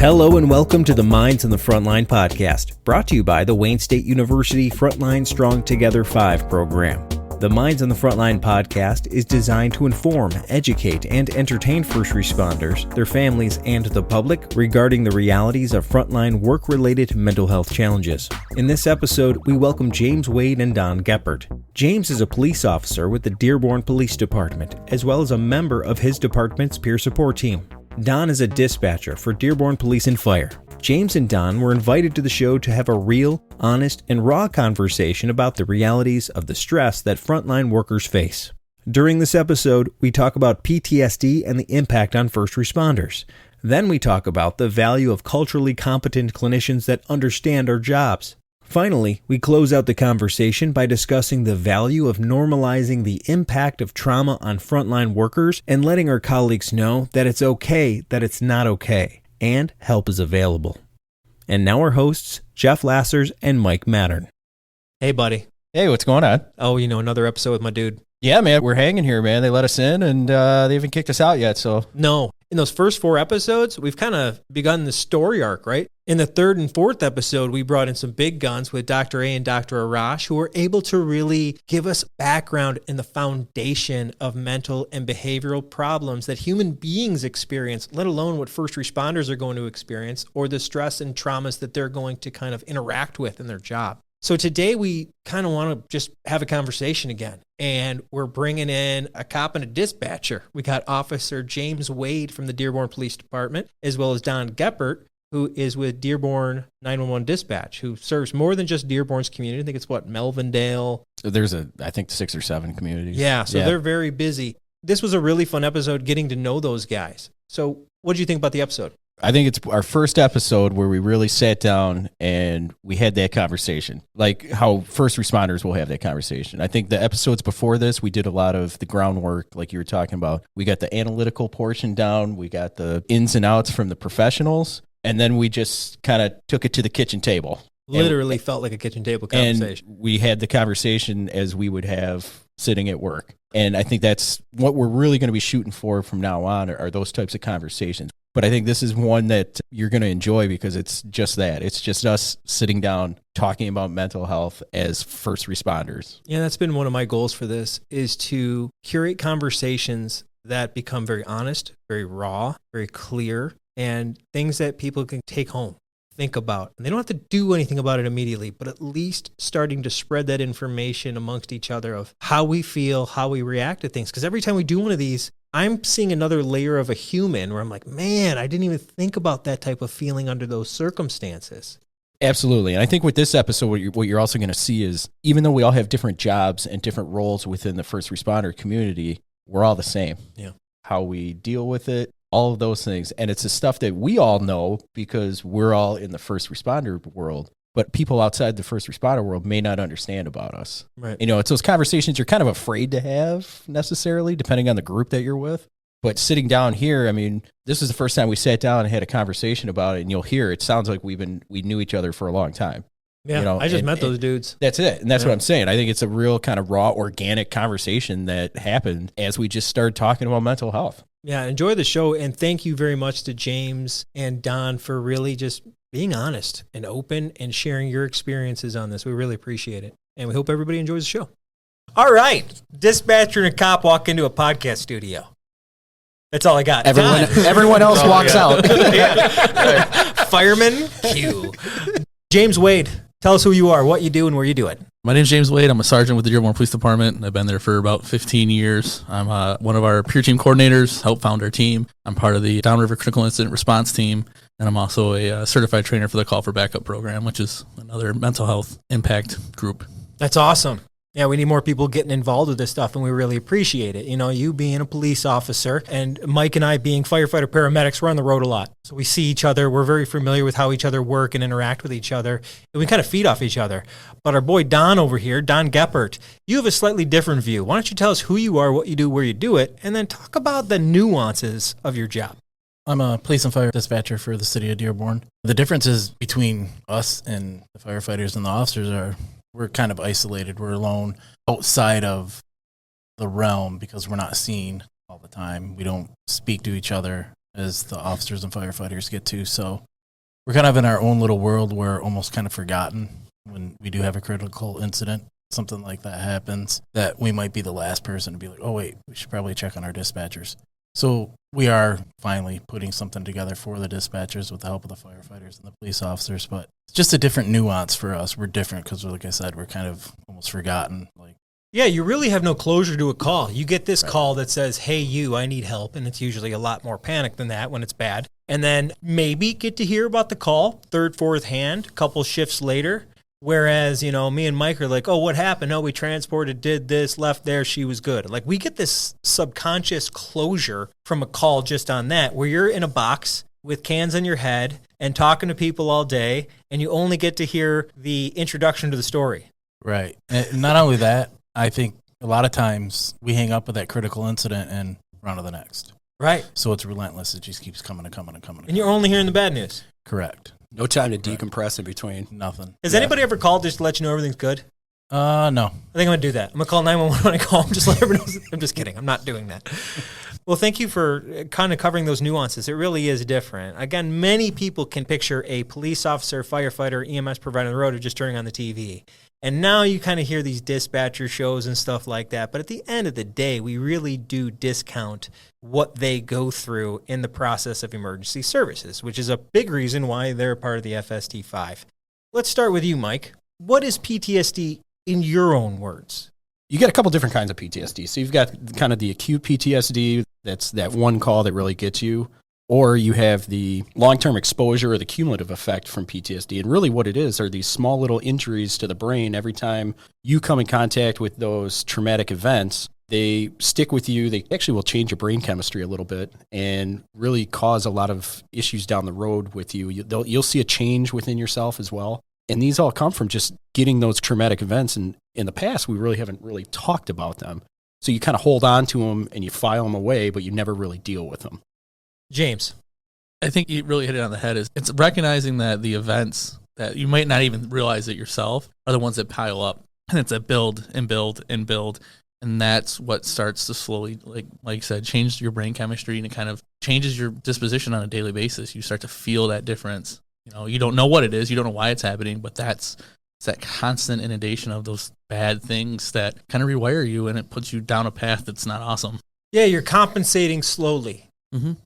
Hello and welcome to the Minds on the Frontline Podcast, brought to you by the Wayne State University Frontline Strong Together 5 program. The Minds on the Frontline Podcast is designed to inform, educate, and entertain first responders, their families, and the public regarding the realities of frontline work-related mental health challenges. In this episode, we welcome James Wade and Don Gephart. James is a police officer with the Dearborn Police Department, as well as a member of his department's peer support team. Don is a dispatcher for Dearborn Police and Fire. James and Don were invited to the show to have a real, honest, and raw conversation about the realities of the stress that frontline workers face. During this episode, we talk about PTSD and the impact on first responders. Then we talk about the value of culturally competent clinicians that understand our jobs. Finally, we close out the conversation by discussing the value of normalizing the impact of trauma on frontline workers and letting our colleagues know that it's okay that it's not okay, and help is available. And now our hosts, Jeff Lassers and Mike Mattern. Hey, buddy. Hey, what's going on? Oh, another episode with my dude. Yeah, man, we're hanging here, man. They let us in, and they haven't kicked us out yet, so. No. In those first 4 episodes, we've kind of begun the story arc, right? In the 3rd and 4th episode, we brought in some big guns with Dr. A and Dr. Arash, who were able to really give us background in the foundation of mental and behavioral problems that human beings experience, let alone what first responders are going to experience, or the stress and traumas that they're going to kind of interact with in their job. So today we kind of want to just have a conversation again, and we're bringing in a cop and a dispatcher. We got Officer James Wade from the Dearborn Police Department, as well as Don Gephart, who is with Dearborn 911 Dispatch, who serves more than just Dearborn's community. I think it's Melvindale. There's I think 6 or 7 communities. Yeah, so they're very busy. This was a really fun episode getting to know those guys. So what did you think about the episode? I think it's our first episode where we really sat down and we had that conversation, like how first responders will have that conversation. I think the episodes before this, we did a lot of the groundwork, like you were talking about. We got the analytical portion down. We got the ins and outs from the professionals. And then we just kind of took it to the kitchen table. Literally felt like a kitchen table conversation. And we had the conversation as we would have sitting at work. And I think that's what we're really going to be shooting for from now on are those types of conversations. But I think this is one that you're going to enjoy because it's just that. It's just us sitting down, talking about mental health as first responders. Yeah, that's been one of my goals for this, is to curate conversations that become very honest, very raw, very clear, and things that people can take home, think about. And they don't have to do anything about it immediately, but at least starting to spread that information amongst each other of how we feel, how we react to things. Because every time we do one of these, I'm seeing another layer of a human where I'm like, man, I didn't even think about that type of feeling under those circumstances. Absolutely. And I think with this episode, what you're also going to see is, even though we all have different jobs and different roles within the first responder community, we're all the same. Yeah. How we deal with it, all of those things. And it's the stuff that we all know because we're all in the first responder world. But people outside the first responder world may not understand about us. Right. It's those conversations you're kind of afraid to have necessarily, depending on the group that you're with. But sitting down here, this is the first time we sat down and had a conversation about it, and you'll hear it sounds like we knew each other for a long time. Yeah, I just met those dudes. That's it. And that's what I'm saying. I think it's a real kind of raw, organic conversation that happened as we just started talking about mental health. Yeah, enjoy the show. And thank you very much to James and Don for really just being honest and open and sharing your experiences on this. We really appreciate it. And we hope everybody enjoys the show. All right. Dispatcher and a cop walk into a podcast studio. That's all I got. Everyone else walks out. Fireman, cue. James Wade, tell us who you are, what you do, and where you do it. My name's James Wade. I'm a sergeant with the Dearborn Police Department. I've been there for about 15 years. I'm one of our peer team coordinators, helped found our team. I'm part of the Downriver Critical Incident Response Team, and I'm also a certified trainer for the Call for Backup program, which is another mental health impact group. That's awesome. Yeah, we need more people getting involved with this stuff, and we really appreciate it. You being a police officer and Mike and I being firefighter paramedics, we're on the road a lot. So we see each other. We're very familiar with how each other work and interact with each other, and we kind of feed off each other. But our boy Don over here, Don Gephart, you have a slightly different view. Why don't you tell us who you are, what you do, where you do it, and then talk about the nuances of your job. I'm a police and fire dispatcher for the city of Dearborn. The differences between us and the firefighters and the officers are we're kind of isolated. We're alone outside of the realm because we're not seen all the time. We don't speak to each other as the officers and firefighters get to. So we're kind of in our own little world. We're almost kind of forgotten when we do have a critical incident. Something like that happens, that we might be the last person to be like, oh, wait, we should probably check on our dispatchers. So we are finally putting something together for the dispatchers with the help of the firefighters and the police officers. But it's just a different nuance for us. We're different because, like I said, we're kind of almost forgotten. Yeah, you really have no closure to a call. You get this call that says, hey, you, I need help. And it's usually a lot more panic than that when it's bad. And then maybe get to hear about the call, third, fourth hand, couple shifts later. Whereas, me and Mike are like, oh, what happened? Oh, we transported, did this, left there, she was good. Like, we get this subconscious closure from a call just on that, where you're in a box with cans on your head and talking to people all day, and you only get to hear the introduction to the story. Right. And not only that, I think a lot of times we hang up with that critical incident and we're on to the next. Right. So it's relentless. It just keeps coming and coming and coming. And you're only hearing the bad news. Correct. No time to decompress in between. Nothing. Has anybody ever called just to let you know everything's good? No. I think I'm going to do that. I'm going to call 911 when I call them, just let everyone know. I'm just kidding. I'm not doing that. Well, thank you for kind of covering those nuances. It really is different. Again, many people can picture a police officer, firefighter, EMS provider on the road just turning on the TV. And now you kind of hear these dispatcher shows and stuff like that. But at the end of the day, we really do discount what they go through in the process of emergency services, which is a big reason why they're part of the FST-5. Let's start with you, Mike. What is PTSD in your own words? You get a couple different kinds of PTSD. So you've got kind of the acute PTSD, that's that one call that really gets you, or you have the long-term exposure or the cumulative effect from PTSD. And really what it is are these small little injuries to the brain. Every time you come in contact with those traumatic events, they stick with you. They actually will change your brain chemistry a little bit and really cause a lot of issues down the road with you. You'll see a change within yourself as well. And these all come from just getting those traumatic events. And in the past, we really haven't really talked about them. So you kind of hold on to them and you file them away, but you never really deal with them. James. I think you really hit it on the head. It's recognizing that the events that you might not even realize it yourself are the ones that pile up. And it's that build and build and build. And that's what starts to slowly, like you said, change your brain chemistry, and it kind of changes your disposition on a daily basis. You start to feel that difference. You don't know what it is. You don't know why it's happening, but it's that constant inundation of those bad things that kind of rewire you, and it puts you down a path that's not awesome. Yeah, you're compensating slowly,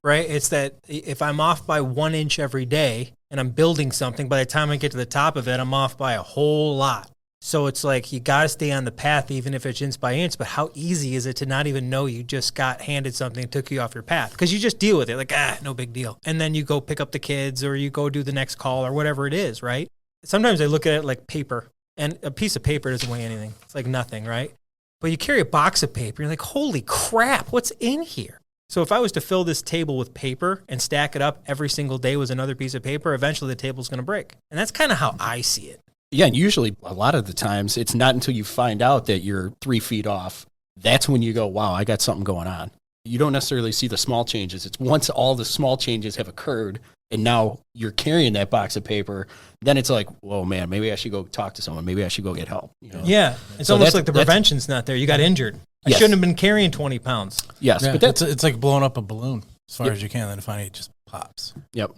right? It's that if I'm off by 1 inch every day and I'm building something, by the time I get to the top of it, I'm off by a whole lot. So it's like you got to stay on the path, even if it's inch by inch. But how easy is it to not even know you just got handed something and took you off your path? Because you just deal with it like, no big deal. And then you go pick up the kids or you go do the next call or whatever it is, right? Sometimes I look at it like paper, and a piece of paper doesn't weigh anything. It's like nothing, right? But you carry a box of paper, you're like, holy crap, what's in here? So if I was to fill this table with paper and stack it up every single day with another piece of paper, eventually the table's going to break. And that's kind of how I see it. Yeah, and usually a lot of the times it's not until you find out that you're 3 feet off. That's when you go, wow, I got something going on. You don't necessarily see the small changes. It's once all the small changes have occurred and now you're carrying that box of paper, then it's like, whoa, man, maybe I should go talk to someone. Maybe I should go get help. Yeah, it's almost like the prevention's not there. You got injured. I shouldn't have been carrying 20 pounds. Yes, yeah, but it's like blowing up a balloon as far as you can, then finally it just pops. Yep.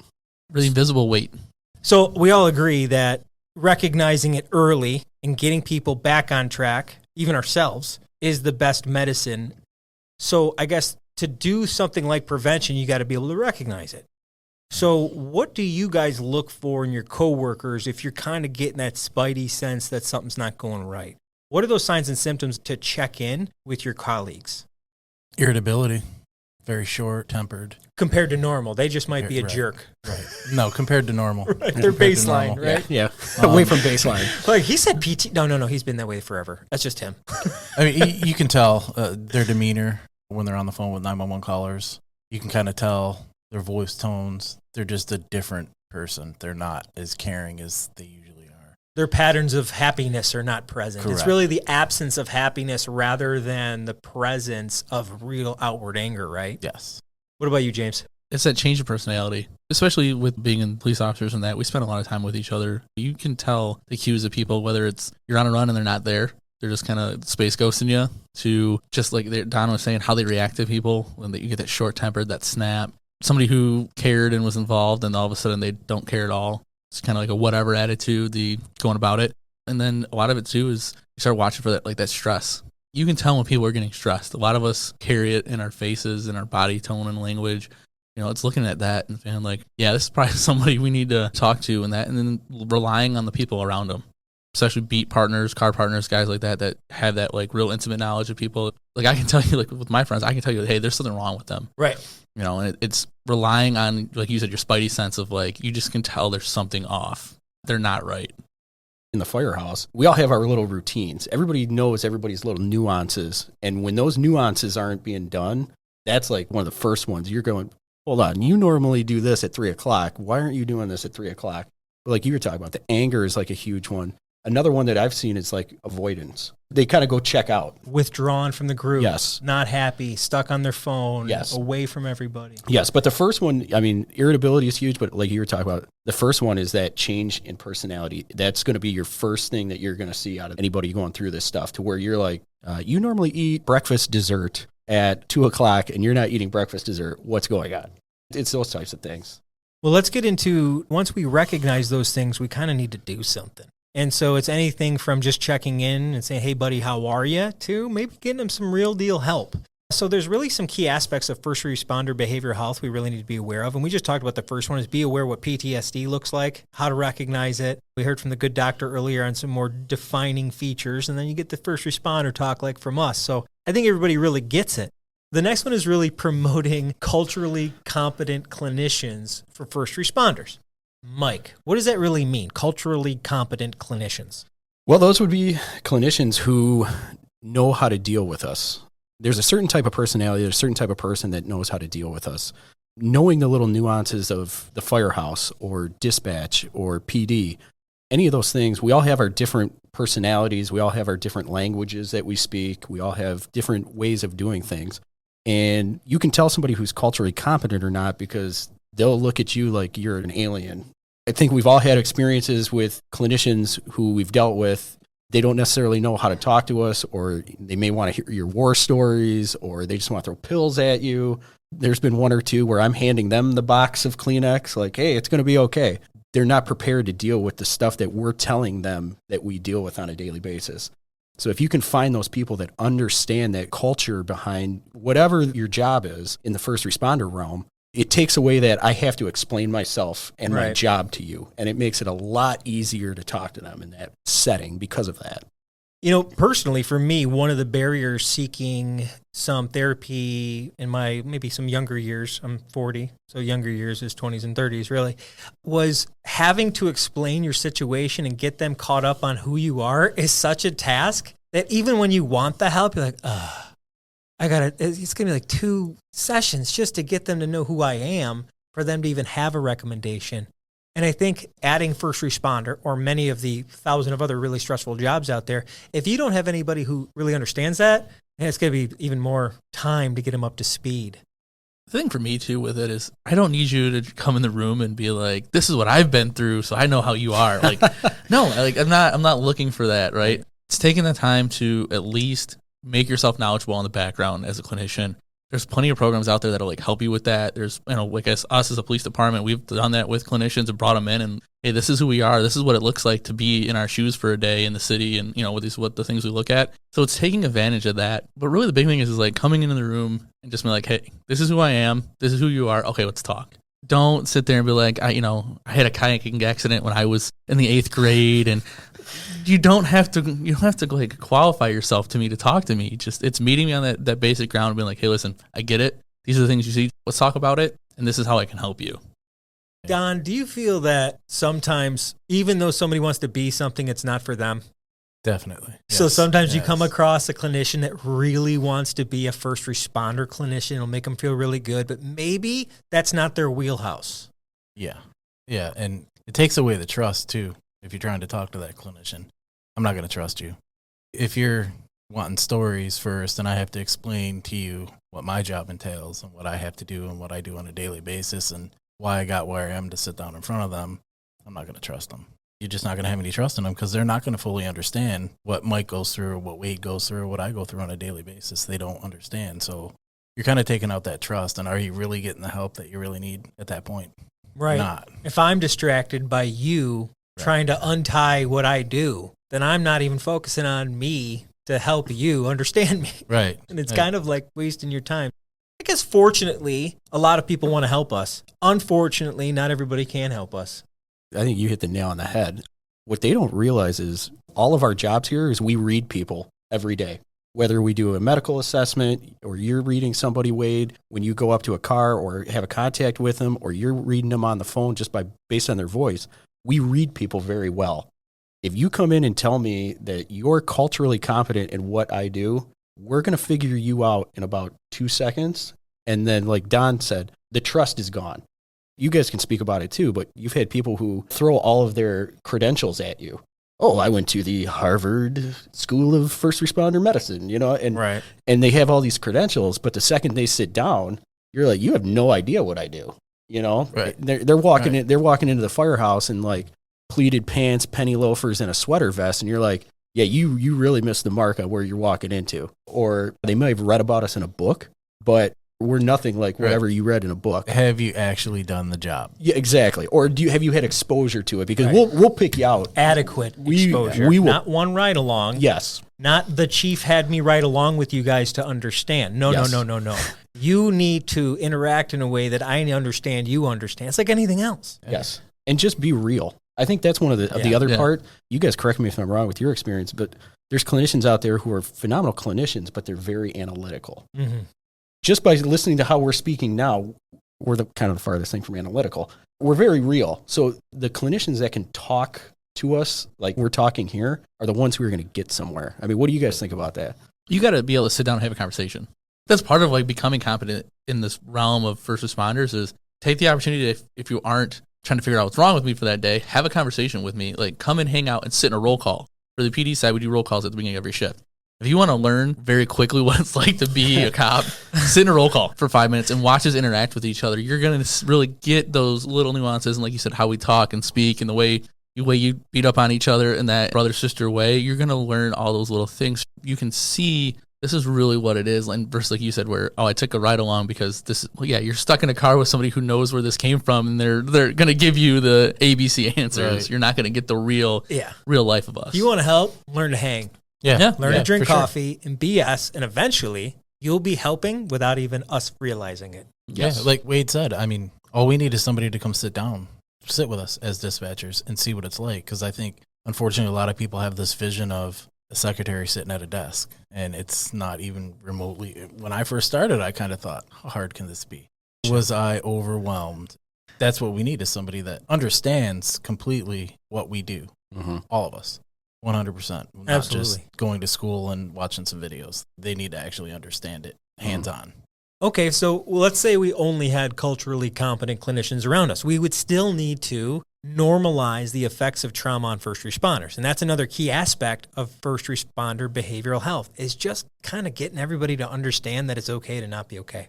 Really invisible weight. So we all agree that recognizing it early and getting people back on track, even ourselves, is the best medicine. So I guess to do something like prevention, you got to be able to recognize it. So what do you guys look for in your coworkers if you're kind of getting that spidey sense that something's not going right? What are those signs and symptoms to check in with your colleagues? Irritability, very short-tempered. Compared to normal, they just might be a jerk. Right. No, compared to normal. Right. Their baseline, right? Yeah. Away from baseline. Like he said PT. No. He's been that way forever. That's just him. I mean, you can tell their demeanor when they're on the phone with 911 callers. You can kind of tell their voice tones. They're just a different person. They're not as caring as they usually are. Their patterns of happiness are not present. Correct. It's really the absence of happiness rather than the presence of real outward anger, right? Yes. What about you, James? It's that change of personality, especially with being in police officers and that. We spend a lot of time with each other. You can tell the cues of people, whether it's you're on a run and they're not there. They're just kind of space ghosting you, to just like Don was saying, how they react to people when you get that short-tempered, that snap. somebody who cared and was involved, and all of a sudden they don't care at all. It's kind of like a whatever attitude, the going about it. And then a lot of it too is you start watching for that, like that stress. You can tell when people are getting stressed. A lot of us carry it in our faces, in our body tone and language. It's looking at that and feeling like, yeah, this is probably somebody we need to talk to, and then relying on the people around them, especially beat partners, car partners, guys like that have that like real intimate knowledge of people. Like I can tell you, like with my friends, I can tell you, hey, there's something wrong with them. Right. And it's relying on, like you said, your spidey sense of like, you just can tell there's something off. They're not right. In the firehouse, we all have our little routines. Everybody knows everybody's little nuances. And when those nuances aren't being done, that's like one of the first ones. You're going, hold on, you normally do this at 3:00. Why aren't you doing this at 3:00? Like you were talking about, the anger is like a huge one. Another one that I've seen is like avoidance. They kind of go check out. Withdrawn from the group. Yes. Not happy, stuck on their phone. Yes. Away from everybody. Yes, but the first one, I mean, irritability is huge, but like you were talking about, the first one is that change in personality. That's going to be your first thing that you're going to see out of anybody going through this stuff, to where you're like, you normally eat breakfast, dessert at 2:00 and you're not eating breakfast, dessert. What's going on? It's those types of things. Well, let's get into, once we recognize those things, we kind of need to do something. And so it's anything from just checking in and saying, hey, buddy, how are you? To maybe getting them some real deal help. So there's really some key aspects of first responder behavioral health we really need to be aware of. And we just talked about the first one is be aware what PTSD looks like, how to recognize it. We heard from the good doctor earlier on some more defining features. And then you get the first responder talk like from us. So I think everybody really gets it. The next one is really promoting culturally competent clinicians for first responders. Mike, what does that really mean, culturally competent clinicians? Well, those would be clinicians who know how to deal with us. There's a certain type of personality, there's a certain type of person that knows how to deal with us. Knowing the little nuances of the firehouse or dispatch or PD, any of those things, we all have our different personalities, we all have our different languages that we speak, we all have different ways of doing things. And you can tell somebody who's culturally competent or not because they'll look at you like you're an alien. I think we've all had experiences with clinicians who we've dealt with. They don't necessarily know how to talk to us, or they may want to hear your war stories, or they just want to throw pills at you. There's been one or two where I'm handing them the box of Kleenex, like, hey, it's going to be okay. They're not prepared to deal with the stuff that we're telling them that we deal with on a daily basis. So if you can find those people that understand that culture behind whatever your job is in the first responder realm, it takes away that I have to explain myself and my job to you. And it makes it a lot easier to talk to them in that setting because of that. Personally, for me, one of the barriers seeking some therapy in my maybe some younger years, I'm 40, so younger years is 20s and 30s really, was having to explain your situation and get them caught up on who you are is such a task that even when you want the help, you're like, it's going to be like 2 sessions just to get them to know who I am for them to even have a recommendation. And I think adding first responder or many of the 1,000 of other really stressful jobs out there, if you don't have anybody who really understands that, it's going to be even more time to get them up to speed. The thing for me too with it is I don't need you to come in the room and be like, this is what I've been through, so I know how you are. Like, no, like I'm not looking for that, right? It's taking the time to at least make yourself knowledgeable in the background as a clinician. There's plenty of programs out there that'll like help you with that. There's, like us as a police department, we've done that with clinicians and brought them in and, hey, this is who we are. This is what it looks like to be in our shoes for a day in the city and, what the things we look at. So it's taking advantage of that. But really the big thing is like coming into the room and just be like, hey, this is who I am. This is who you are. Okay, let's talk. Don't sit there and be like, I had a kayaking accident when I was in the 8th grade and you don't have to like qualify yourself to me to talk to me. Just it's meeting me on that basic ground and being like, hey, listen, I get it. These are the things you see. Let's talk about it. And this is how I can help you. Don, do you feel that sometimes, even though somebody wants to be something, it's not for them? Definitely. So Yes. sometimes you come across a clinician that really wants to be a first responder clinician. It'll make them feel really good, but maybe that's not their wheelhouse. Yeah. Yeah. And it takes away the trust too. If you're trying to talk to that clinician, I'm not going to trust you. If you're wanting stories first and I have to explain to you what my job entails and what I have to do and what I do on a daily basis and why I got where I am to sit down in front of them, I'm not going to trust them. You're just not going to have any trust in them because they're not going to fully understand what Mike goes through, what Wade goes through, what I go through on a daily basis. They don't understand. So you're kind of taking out that trust. And are you really getting the help that you really need at that point? Right. Not. If I'm distracted by you trying to untie what I do, then I'm not even focusing on me to help you understand me. Right. And it's kind of like wasting your time. I guess fortunately, a lot of people want to help us. Unfortunately, not everybody can help us. I think you hit the nail on the head. What they don't realize is all of our jobs here is we read people every day. Whether we do a medical assessment or you're reading somebody, Wade, when you go up to a car or have a contact with them, or you're reading them on the phone just based on their voice, we read people very well. If you come in and tell me that you're culturally competent in what I do, we're going to figure you out in about 2 seconds. And then, like Don said, the trust is gone. You guys can speak about it too, but you've had people who throw all of their credentials at you. Oh, I went to the Harvard School of First Responder Medicine, and they have all these credentials, but the second they sit down, you're like, you have no idea what I do, Right. They're walking in, they're walking into the firehouse in like pleated pants, penny loafers, and a sweater vest, and you're like, yeah, you really missed the mark on where you're walking into. Or they may have read about us in a book, but we're nothing like whatever you read in a book. Have you actually done the job? Yeah, exactly. Or have you had exposure to it? Because we'll pick you out. Adequate exposure. We will, not one ride along. Yes. Not the chief had me ride along with you guys to understand. No. You need to interact in a way that I understand, you understand. It's like anything else. Yes. And just be real. I think that's one of the other part. You guys correct me if I'm wrong with your experience, but there's clinicians out there who are phenomenal clinicians, but they're very analytical. Mm-hmm. Just by listening to how we're speaking now, we're the kind of the farthest thing from analytical. We're very real. So the clinicians that can talk to us like we're talking here are the ones who are going to get somewhere. I mean, what do you guys think about that? You got to be able to sit down and have a conversation. That's part of like becoming competent in this realm of first responders is take the opportunity to, if you aren't trying to figure out what's wrong with me for that day, have a conversation with me. Like come and hang out and sit in a roll call. For the PD side, we do roll calls at the beginning of every shift. If you want to learn very quickly what it's like to be a cop, sit in a roll call for 5 minutes and watch us interact with each other. You're going to really get those little nuances and, like you said, how we talk and speak and the way you beat up on each other in that brother-sister way. You're going to learn all those little things. You can see this is really what it is. And versus like you said, where, I took a ride along because you're stuck in a car with somebody who knows where this came from and they're going to give you the ABC answers. Right. You're not going to get the real life of us. If you want to help, learn to hang. Learn to drink coffee and BS, and eventually you'll be helping without even us realizing it. Yes. Yeah, like Wade said, I mean, all we need is somebody to come sit with us as dispatchers and see what it's like. Because I think, unfortunately, a lot of people have this vision of a secretary sitting at a desk, and it's not even remotely. When I first started, I kind of thought, how hard can this be? Was I overwhelmed? That's what we need is somebody that understands completely what we do, all of us. 100%. Not just going to school and watching some videos. They need to actually understand it hands-on. Okay, so let's say we only had culturally competent clinicians around us. We would still need to normalize the effects of trauma on first responders. And that's another key aspect of first responder behavioral health is just kind of getting everybody to understand that it's okay to not be okay.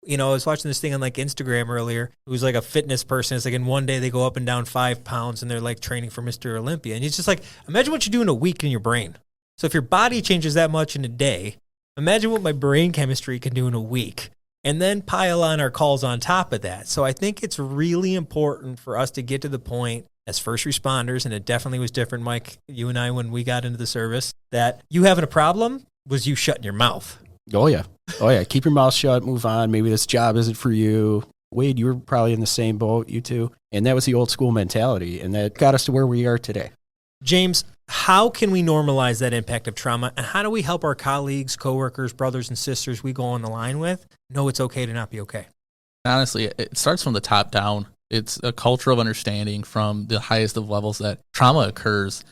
I was watching this thing on like Instagram earlier. It was like a fitness person. It's like in one day they go up and down 5 pounds and they're like training for Mr. Olympia. And it's just like, imagine what you do in a week in your brain. So if your body changes that much in a day, imagine what my brain chemistry can do in a week. And then pile on our calls on top of that. So I think it's really important for us to get to the point as first responders, and it definitely was different, Mike, you and I, when we got into the service, that you having a problem was you shutting your mouth. Oh, yeah. Keep your mouth shut, move on. Maybe this job isn't for you. Wade, you were probably in the same boat, you too. And that was the old school mentality, and that got us to where we are today. James, how can we normalize that impact of trauma, and how do we help our colleagues, coworkers, brothers and sisters we go on the line with know it's okay to not be okay? Honestly, it starts from the top down. It's a culture of understanding from the highest of levels that trauma occurs.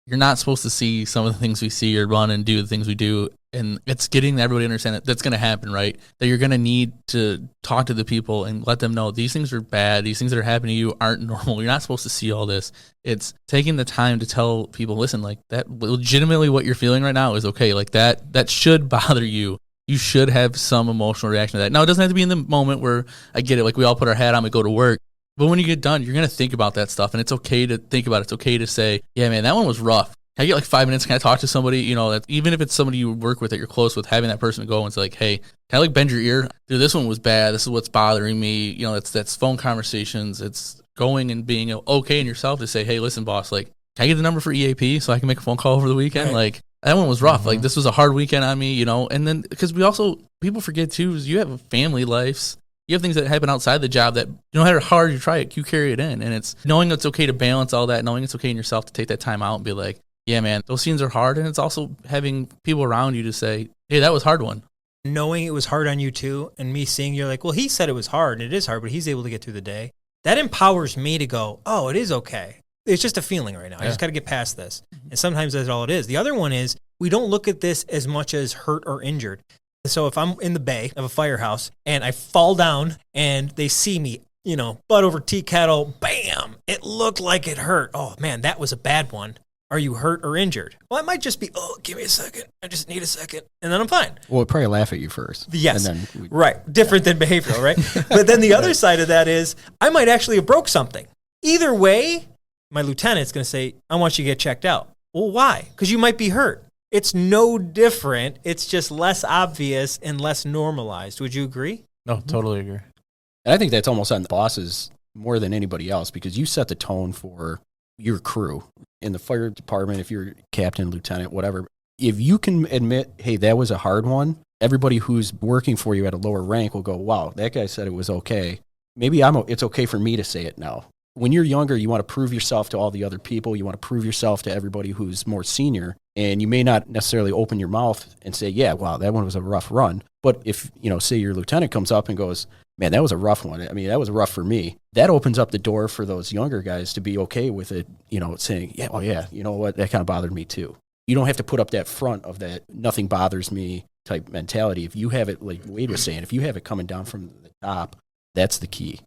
You're not supposed to see some of the things we see or run and do the things we do. And it's getting everybody to understand that that's going to happen, right? That you're going to need to talk to the people and let them know these things are bad. These things that are happening to you aren't normal. You're not supposed to see all this. It's taking the time to tell people, listen, like that legitimately what you're feeling right now is okay. Like that should bother you. You should have some emotional reaction to that. Now, it doesn't have to be in the moment where I get it. Like we all put our hat on and go to work. But when you get done, you're going to think about that stuff. And it's okay to think about it. It's okay to say, yeah, man, that one was rough. I get like 5 minutes, can I talk to somebody, you know, that even if it's somebody you work with that you're close with, having that person go and say like, hey, can I like bend your ear? Dude, this one was bad. This is what's bothering me. You know, that's phone conversations. It's going and being okay in yourself to say, hey, listen, boss, like, can I get the number for EAP so I can make a phone call over the weekend? Right. Like, that one was rough. Like, this was a hard weekend on me, you know? And then, because people forget too, is you have family lives. You have things that happen outside the job that no matter how hard you try it, you carry it in. And it's knowing it's okay to balance all that, knowing it's okay in yourself to take that time out and be like, yeah, man, those scenes are hard. And it's also having people around you to say, hey, that was a hard one. Knowing it was hard on you too, and me seeing you're like, well, he said it was hard, and it is hard, but he's able to get through the day. That empowers me to go, oh, it is okay. It's just a feeling right now. I just got to get past this. And sometimes that's all it is. The other one is we don't look at this as much as hurt or injured. So if I'm in the bay of a firehouse and I fall down and they see me, you know, butt over tea kettle, bam, it looked like it hurt. Oh, man, that was a bad one. Are you hurt or injured? Well, it might just be, oh, give me a second. I just need a second. And then I'm fine. Well, we'd probably laugh at you first. Yes. And then right. Different than behavioral, right? But then the other side of that is I might actually have broke something. Either way, my lieutenant's going to say, I want you to get checked out. Well, why? Because you might be hurt. It's no different. It's just less obvious and less normalized. Would you agree? No, totally agree. And I think that's almost on the bosses more than anybody else, because you set the tone for your crew in the fire department. If you're captain, lieutenant, whatever, if you can admit, hey, that was a hard one, everybody who's working for you at a lower rank will go, wow, that guy said it was okay. Maybe it's okay for me to say it now. When you're younger, you want to prove yourself to all the other people. You want to prove yourself to everybody who's more senior. And you may not necessarily open your mouth and say, yeah, wow, that one was a rough run. But if, you know, say your lieutenant comes up and goes, man, that was a rough one. I mean, that was rough for me. That opens up the door for those younger guys to be okay with it, you know, saying, yeah, well, yeah, you know what, that kind of bothered me too. You don't have to put up that front of that nothing bothers me type mentality. If you have it, like Wade was saying, if you have it coming down from the top, that's the key.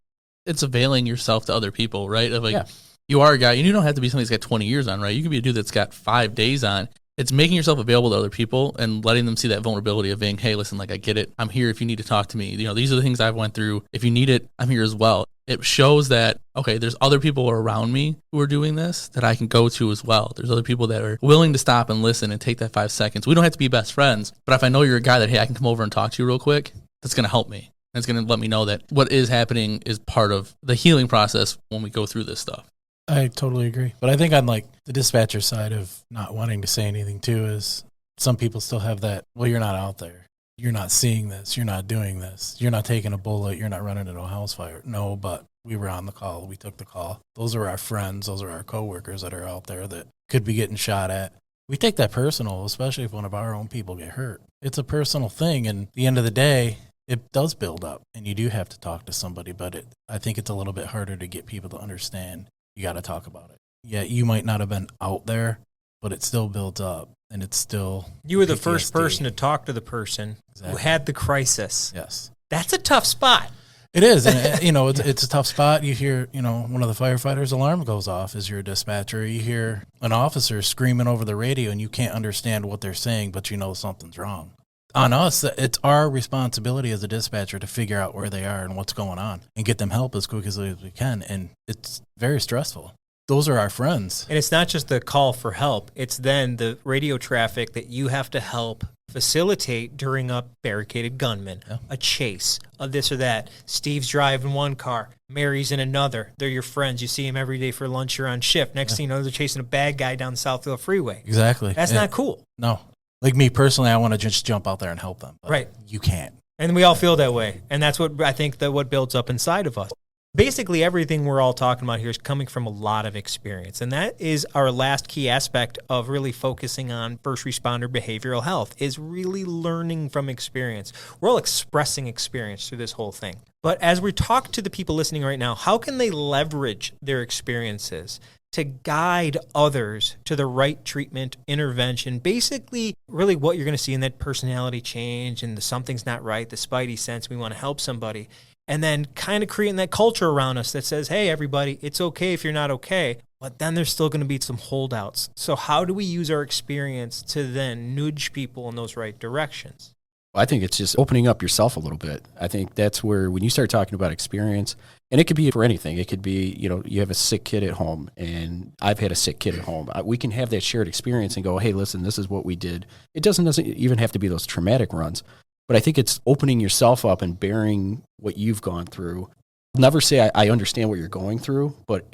It's availing yourself to other people, right? Of like, you are a guy, and you don't have to be somebody that's got 20 years on, right? You can be a dude that's got 5 days on. It's making yourself available to other people and letting them see that vulnerability of being, hey, listen, like, I get it. I'm here if you need to talk to me. You know, these are the things I've went through. If you need it, I'm here as well. It shows that, okay, there's other people around me who are doing this that I can go to as well. There's other people that are willing to stop and listen and take that 5 seconds. We don't have to be best friends, but if I know you're a guy that, hey, I can come over and talk to you real quick, that's going to help me. And it's going to let me know that what is happening is part of the healing process when we go through this stuff. I totally agree. But I think on like the dispatcher side of not wanting to say anything too is some people still have that, well, you're not out there. You're not seeing this. You're not doing this. You're not taking a bullet. You're not running into a house fire. No, but we were on the call. We took the call. Those are our friends. Those are our coworkers that are out there that could be getting shot at. We take that personal, especially if one of our own people get hurt. It's a personal thing. And at the end of the day, it does build up and you do have to talk to somebody, but I think it's a little bit harder to get people to understand. You got to talk about it. Yeah, you might not have been out there, but it still builds up, and it's still you were the first person to talk to the person who had the crisis. Yes, that's a tough spot. It is, and you know, it's a tough spot. You hear, you know, one of the firefighters' alarm goes off as you're a dispatcher. You hear an officer screaming over the radio, and you can't understand what they're saying, but you know something's wrong. On us, it's our responsibility as a dispatcher to figure out where they are and what's going on and get them help as quick as we can. And it's very stressful. Those are our friends. And it's not just the call for help. It's then the radio traffic that you have to help facilitate during a barricaded gunman, a chase, a this or that. Steve's driving one car, Mary's in another. They're your friends. You see him every day for lunch or on shift. Next thing you know, they're chasing a bad guy down the Southfield Freeway. Exactly. That's not cool. No. Like me personally, I want to just jump out there and help them. But right. You can't. And we all feel that way. And that's what I think that what builds up inside of us. Basically, everything we're all talking about here is coming from a lot of experience. And that is our last key aspect of really focusing on first responder behavioral health is really learning from experience. We're all expressing experience through this whole thing. But as we talk to the people listening right now, how can they leverage their experiences to guide others to the right treatment, intervention, basically really what you're going to see in that personality change and the something's not right, the spidey sense, we want to help somebody, and then kind of creating that culture around us that says, hey, everybody, it's okay if you're not okay, but then there's still going to be some holdouts. So how do we use our experience to then nudge people in those right directions? I think it's just opening up yourself a little bit. I think that's where, when you start talking about experience, and it could be for anything. It could be, you have a sick kid at home, and I've had a sick kid at home. We can have that shared experience and go, hey, listen, this is what we did. It doesn't even have to be those traumatic runs, but I think it's opening yourself up and bearing what you've gone through. I'll never say I understand what you're going through, but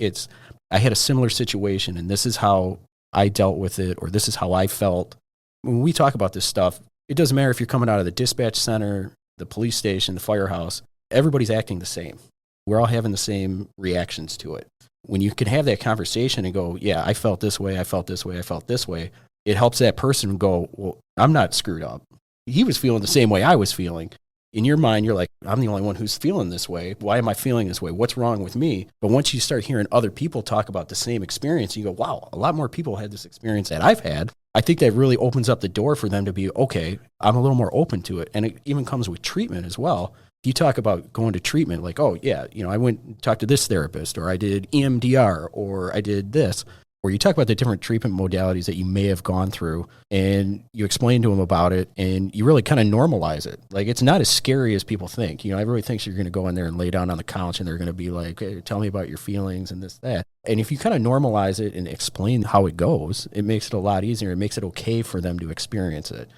I had a similar situation, and this is how I dealt with it, or this is how I felt. When we talk about this stuff, it doesn't matter if you're coming out of the dispatch center, the police station, the firehouse, everybody's acting the same. We're all having the same reactions to it. When you can have that conversation and go, yeah, I felt this way, I felt this way, I felt this way, it helps that person go, well, I'm not screwed up. He was feeling the same way I was feeling. In your mind, you're like, I'm the only one who's feeling this way. Why am I feeling this way? What's wrong with me? But once you start hearing other people talk about the same experience, you go, wow, a lot more people had this experience that I've had. I think that really opens up the door for them to be, okay, I'm a little more open to it. And it even comes with treatment as well. You talk about going to treatment, like, oh, yeah, I went and talked to this therapist, or I did EMDR, or I did this. Or you talk about the different treatment modalities that you may have gone through, and you explain to them about it, and you really kind of normalize it. Like, it's not as scary as people think. Everybody thinks you're going to go in there and lay down on the couch, and they're going to be like, hey, tell me about your feelings and this, that. And if you kind of normalize it and explain how it goes, it makes it a lot easier. It makes it okay for them to experience it.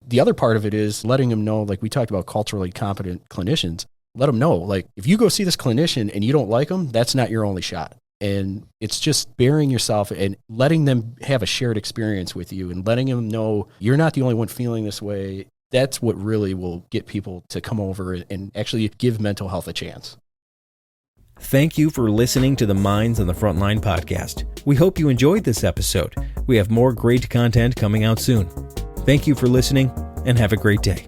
The other part of it is letting them know, like we talked about culturally competent clinicians, let them know, like, if you go see this clinician and you don't like them, that's not your only shot. And it's just bearing yourself and letting them have a shared experience with you and letting them know you're not the only one feeling this way. That's what really will get people to come over and actually give mental health a chance. Thank you for listening to the Minds on the Frontline podcast. We hope you enjoyed this episode. We have more great content coming out soon. Thank you for listening, and have a great day.